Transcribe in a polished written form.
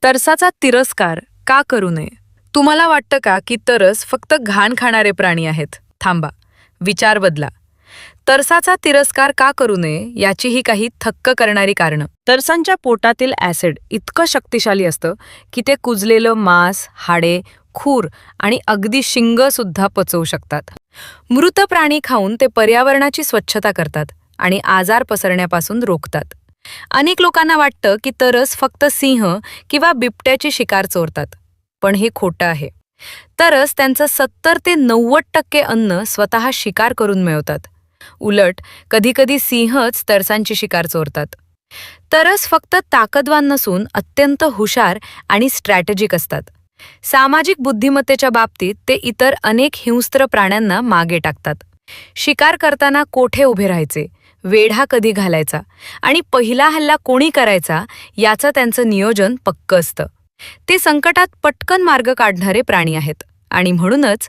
तरसाचा तिरस्कार का करू नये? तुम्हाला वाटतं का की तरस फक्त घाण खाणारे प्राणी आहेत? थांबा, विचार बदला. तरसाचा तिरस्कार का करू नये याचीही काही थक्क करणारी कारणं. तरसांच्या पोटातील ॲसिड इतकं शक्तिशाली असतं की ते कुजलेलं मांस, हाडे, खूर आणि अगदी शिंग सुद्धा पचवू शकतात. मृत प्राणी खाऊन ते पर्यावरणाची स्वच्छता करतात आणि आजार पसरण्यापासून रोखतात. अनेक लोकांना वाटतं की तरस फक्त सिंह किंवा बिबट्याची शिकार चोरतात. पण हे खोटं आहे. तरस त्यांचं 70 ते 90% अन्न स्वतः शिकार करून मिळवतात. उलट कधीकधी सिंहच तरसांची शिकार चोरतात. तरस फक्त ताकदवान नसून अत्यंत हुशार आणि स्ट्रॅटेजिक असतात. सामाजिक बुद्धिमत्तेच्या बाबतीत ते इतर अनेक हिंस्त्र प्राण्यांना मागे टाकतात. शिकार करताना कोठे उभे राहायचे, वेढा कधी घालायचा आणि पहिला हल्ला कोणी करायचा याचं त्यांचं नियोजन पक्कं असतं. ते संकटात पटकन मार्ग काढणारे प्राणी आहेत आणि म्हणूनच